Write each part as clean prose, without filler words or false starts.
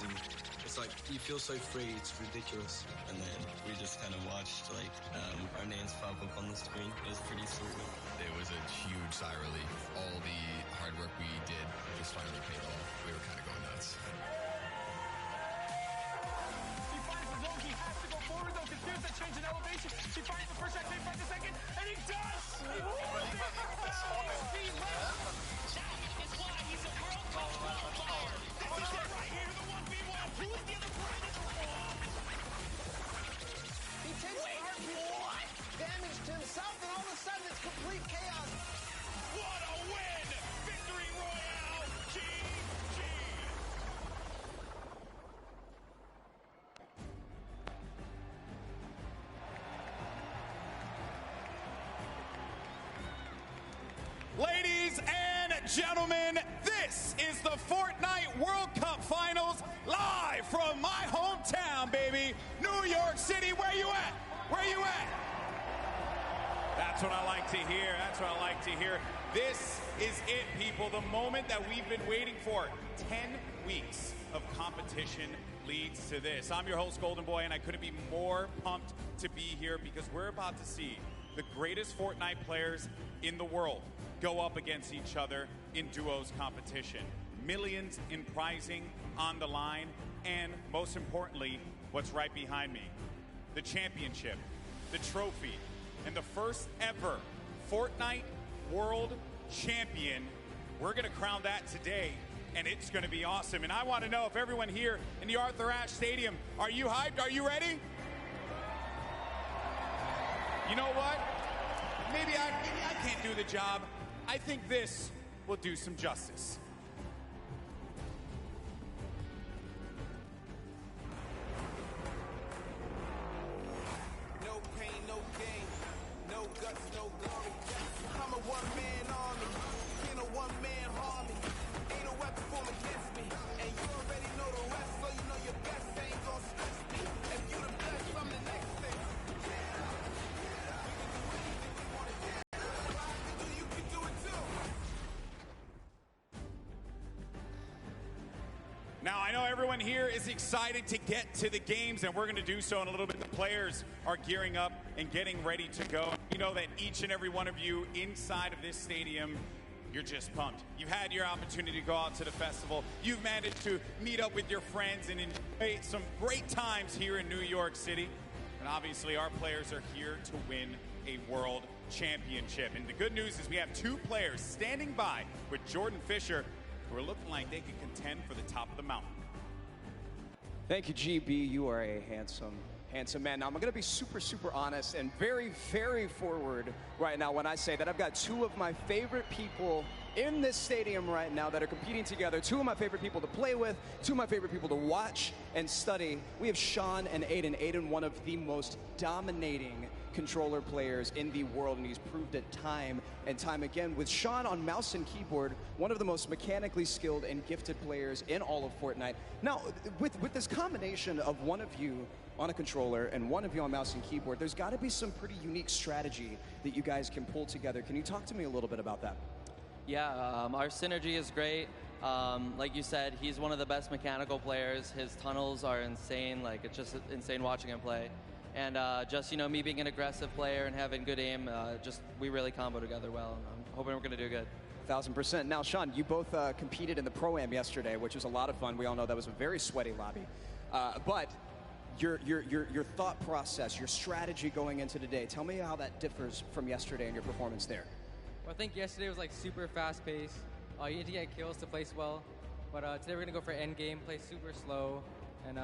amazing. It's like you feel so free, it's ridiculous. And then we just kind of watched like our names pop up on the screen. It was pretty surreal. It was a huge sigh of relief. All the hard work we did just finally paid off. We were kind of going nuts. She finds the zone. He has to go forward though because there's that change in elevation. She finds the first shot, they find the second, and he does! He wins it! That is why he's a World Cup qualifier. This is it right here, the 1v1. Who is the other player? He takes hard damage to himself, and all of a sudden it's complete chaos. What a win! Victory Royale! GG! Ladies and gentlemen, this is the Fortnite World Cup Finals live from my hometown, baby, New York City. Where you at? Where you at? That's what I like to hear. That's what I like to hear. This is it, people. The moment that we've been waiting for. 10 weeks of competition leads to this. I'm your host, Golden Boy, and I couldn't be more pumped to be here because we're about to see the greatest Fortnite players in the world go up against each other in duos competition. Millions in prizing on the line, and most importantly, what's right behind me, the championship, the trophy, and the first ever Fortnite World Champion. We're gonna crown that today, and it's gonna be awesome. And I wanna know if everyone here in the Arthur Ashe Stadium, are you hyped? Are you ready? You know what? Maybe I can't do the job. I think this will do some justice. No pain, no gain, no guts, no glory. I'm a one-man army, in a one-man army. Ain't a weapon formed against me, and you already know the rest, so you know your best ain't gonna stress me. If you the best, I'm the next thing. Now, I know everyone here is excited to get to the games, and we're going to do so in a little bit. The players are gearing up and getting ready to go. You know that each and every one of you inside of this stadium, you're just pumped. You've had your opportunity to go out to the festival. You've managed to meet up with your friends and enjoy some great times here in New York City. And obviously, our players are here to win a world championship. And the good news is we have two players standing by with Jordan Fisher who are looking like they can contend for the top of the mountain. Thank you, GB. You are a handsome man. Now, I'm going to be super honest and very forward right now when I say that I've got two of my favorite people in this stadium right now that are competing together. Two of my favorite people to play with, two of my favorite people to watch and study. We have Sean and Aiden. Aiden, one of the most dominating controller players in the world, and he's proved it time and time again. With Sean on mouse and keyboard, one of the most mechanically skilled and gifted players in all of Fortnite. Now, with this combination of one of you on a controller and one of you on mouse and keyboard, there's got to be some pretty unique strategy that you guys can pull together. Can you talk to me a little bit about that? Yeah, our synergy is great. Like you said, he's one of the best mechanical players. His tunnels are insane. Like, it's just insane watching him play. And just, you know, me being an aggressive player and having good aim, we really combo together well. And I'm hoping we're going to do good. 1000%. Now, Sean, you both competed in the Pro-Am yesterday, which was a lot of fun. We all know that was a very sweaty lobby. But your thought process, your strategy going into today, tell me how that differs from yesterday and your performance there. Well, I think yesterday was like super fast-paced. You need to get kills to place well. But today we're going to go for endgame, play super slow, and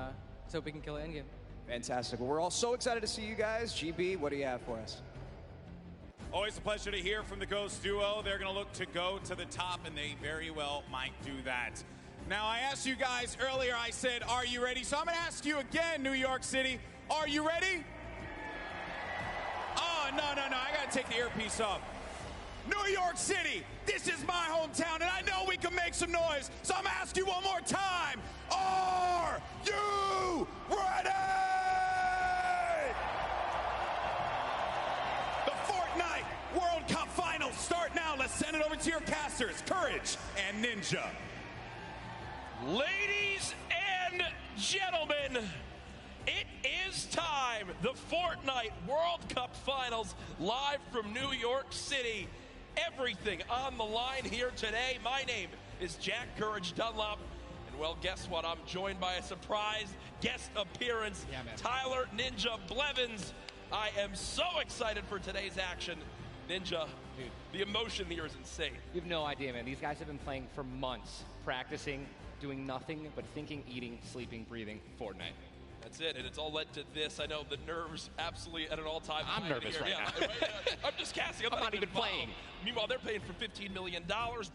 so we can kill it endgame. Fantastic. Well, we're all so excited to see you guys. GB, what do you have for us? Always a pleasure to hear from the Ghost Duo. They're going to look to go to the top, and they very well might do that. Now, I asked you guys earlier, I said, are you ready? So I'm going to ask you again, New York City, are you ready? Oh, no, I got to take the earpiece off. New York City, this is my hometown, and I know we can make some noise, so I'm going to ask you one more time. Are you ready? The Fortnite World Cup Finals start now. Let's send it over to your casters, Courage and Ninja. Ladies and and gentlemen, it is time. The Fortnite World Cup Finals live from New York City. Everything on the line here today. My name is Jack Courage Dunlop. And well, guess what? I'm joined by a surprise guest appearance, Tyler Ninja Blevins. I am so excited for today's action. Ninja, dude, the emotion here is insane. You have no idea, man. These guys have been playing for months, practicing, doing nothing but thinking, eating, sleeping, breathing Fortnite. That's it, and it's all led to this. I know the nerves absolutely at an all-time high. I'm nervous right now. I'm just casting. I'm not even playing. Meanwhile, they're paying for $15 million,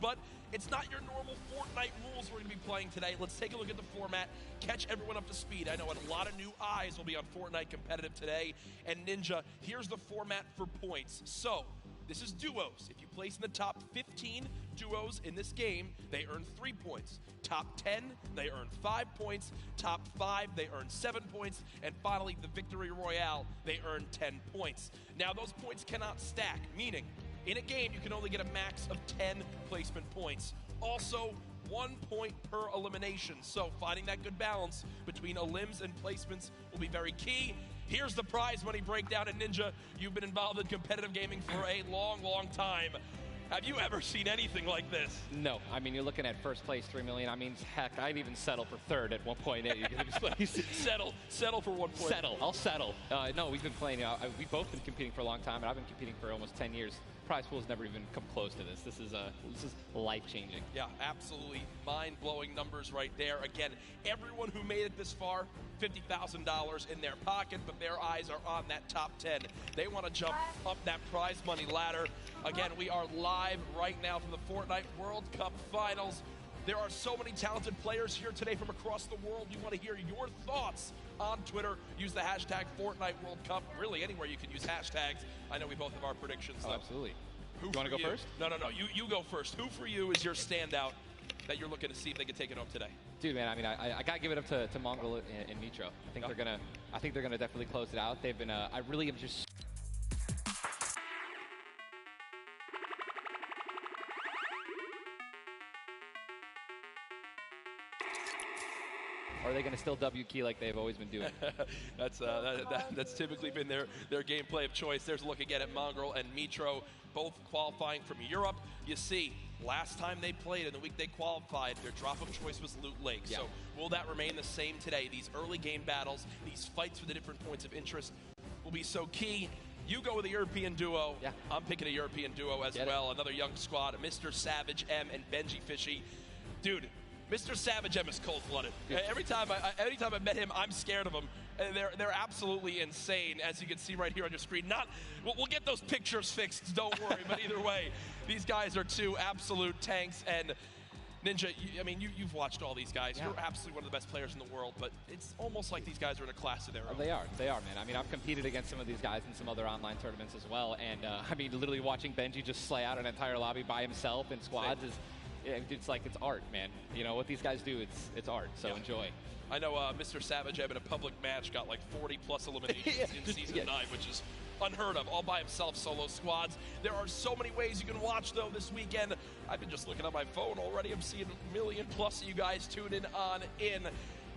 but it's not your normal Fortnite rules we're going to be playing today. Let's take a look at the format, catch everyone up to speed. I know a lot of new eyes will be on Fortnite competitive today. And Ninja, here's the format for points. So, this is duos. If you place in the top 15 duos in this game, they earn 3 points. Top 10, they earn 5 points. Top 5, they earn 7 points. And finally, the Victory Royale, they earn 10 points. Now, those points cannot stack, meaning in a game, you can only get a max of 10 placement points. Also, 1 point per elimination. So finding that good balance between elims and placements will be very key. Here's the prize money breakdown. And Ninja, you've been involved in competitive gaming for a long, long time. Have you ever seen anything like this? No. I mean, you're looking at first place, $3 million. I mean, heck, I'd even settle for third at 1.8. Settle for 1 point. I'll settle. No, we've been playing. We've both been competing for a long time, and I've been competing for almost 10 years. Prize pool's never even come close to this. This is life-changing. Yeah, absolutely mind-blowing numbers right there. Again, everyone who made it this far, $50,000 in their pocket, but their eyes are on that top 10. They want to jump up that prize money ladder. Again, we are live right now from the Fortnite World Cup Finals. There are so many talented players here today from across the world. We want to hear your thoughts on Twitter. Use the hashtag Fortnite World Cup. Really, anywhere you can use hashtags. I know we both have our predictions, though. Oh, absolutely. You want to go first? No. You go first. Who for you is your standout that you're looking to see if they can take it home today? Dude, man, I mean, I gotta give it up to Mongol and Mitro. I think they're gonna definitely close it out. They've been. I really am just. Or are they going to still W key like they've always been doing? That's typically been their gameplay of choice. There's a look again at Mongrel and Mitro, both qualifying from Europe. You see, last time they played and the week they qualified, their drop of choice was Loot Lake. Yeah. So will that remain the same today? These early game battles, these fights for the different points of interest will be so key. You go with a European duo. Yeah. I'm picking a European duo as well. Another young squad, Mr. Savage M and Benji Fishy. Dude, Mr. Savage M is cold-blooded. Every time I met him, I'm scared of him. And they're absolutely insane, as you can see right here on your screen. We'll get those pictures fixed, don't worry. But either way, these guys are two absolute tanks. And Ninja, you've watched all these guys. Yeah. You're absolutely one of the best players in the world. But it's almost like these guys are in a class of their own. They are, man. I mean, I've competed against some of these guys in some other online tournaments as well. And literally watching Benji just slay out an entire lobby by himself in squads is. It's like it's art, man. You know what these guys do? It's art. So enjoy. I know Mr. Savage in a public match got like 40+ eliminations in season 9, which is unheard of. All by himself, solo squads. There are so many ways you can watch though this weekend. I've been just looking at my phone already. I'm seeing 1 million+ of you guys tuned in.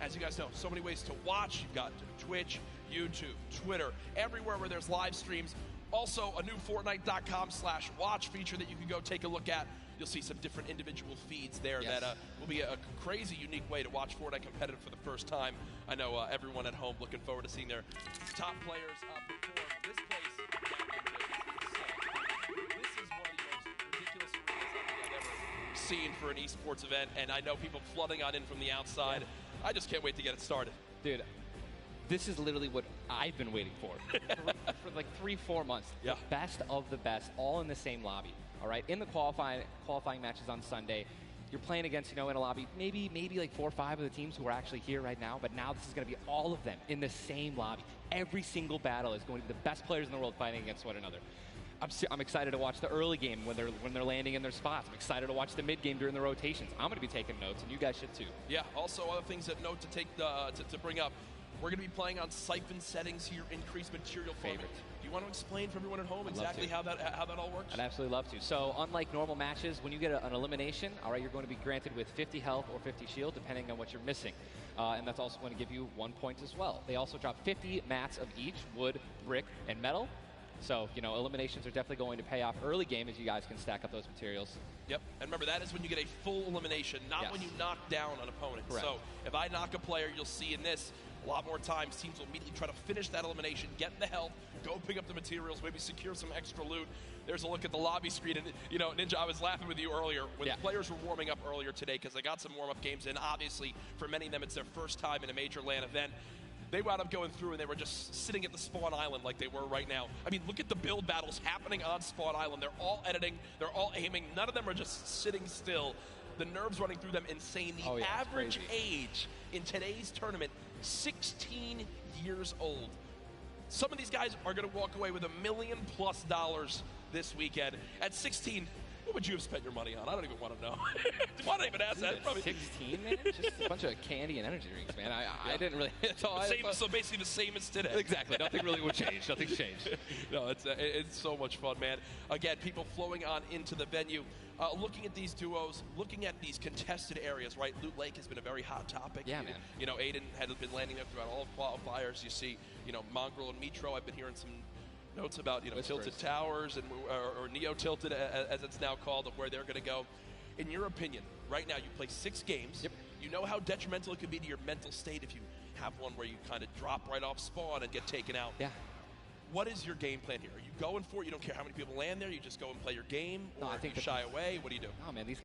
As you guys know, so many ways to watch. You've got Twitch, YouTube, Twitter, everywhere where there's live streams. Also, a new Fortnite.com/watch feature that you can go take a look at. You'll see some different individual feeds there that will be a crazy, unique way to watch Fortnite competitive for the first time. I know everyone at home looking forward to seeing their top players perform. This place, this is one of the most ridiculous arenas I think I've ever seen for an esports event, and I know people flooding on in from the outside. Yeah. I just can't wait to get it started. Dude, this is literally what I've been waiting for like 3-4 months. Yeah. The best of the best, all in the same lobby. All right, in the qualifying matches on Sunday, you're playing against, in a lobby, maybe like 4 or 5 of the teams who are actually here right now, but now this is going to be all of them in the same lobby. Every single battle is going to be the best players in the world fighting against one another. I'm excited to watch the early game when they're landing in their spots. I'm excited to watch the mid game during the rotations. I'm going to be taking notes, and you guys should too. Yeah. Also, other things that note to take to bring up. We're going to be playing on siphon settings here, increased material format. Do you want to explain for everyone at home exactly how that all works? I'd absolutely love to. So unlike normal matches, when you get an elimination, all right, you're going to be granted with 50 health or 50 shield, depending on what you're missing. And that's also going to give you 1 point as well. They also drop 50 mats of each, wood, brick, and metal. So, you know, eliminations are definitely going to pay off early game as you guys can stack up those materials. Yep, and remember, that is when you get a full elimination, not when you knock down an opponent. Correct. So if I knock a player, you'll see in this, a lot more times teams will immediately try to finish that elimination, get the health, go pick up the materials, maybe secure some extra loot. There's a look at the lobby screen, and, you know, Ninja, I was laughing with you earlier when the players were warming up earlier today because they got some warm-up games in. Obviously, for many of them, it's their first time in a major LAN event. They wound up going through, and they were just sitting at the spawn island like they were right now. I mean, look at the build battles happening on spawn island. They're all editing. They're all aiming. None of them are just sitting still. The nerves running through them, insane. The average age in today's tournament, 16 years old. Some of these guys are going to walk away with $1 million+ this weekend. At 16, what would you have spent your money on? I don't even want to know. Why not even ask that? Probably 16, man? Just a bunch of candy and energy drinks, man. I didn't really. So basically the same as today. Exactly. Nothing really would change. Nothing's changed. No, it's so much fun, man. Again, people flowing on into the venue, looking at these duos, looking at these contested areas, right? Loot Lake has been a very hot topic. Yeah, man. You know, Aiden had been landing there throughout all of qualifiers. You see, you know, Mongrel and Mitro, I've been hearing some notes about, you know, Tilted Towers and or Neo Tilted as it's now called, of where they're going to go. In your opinion, right now you play 6 games. Yep. You know how detrimental it can be to your mental state if you have one where you kind of drop right off spawn and get taken out. Yeah. What is your game plan here? Are you going for it? You don't care how many people land there? You just go and play your game? Or No, I think you shy away? What do you do? Oh, man, these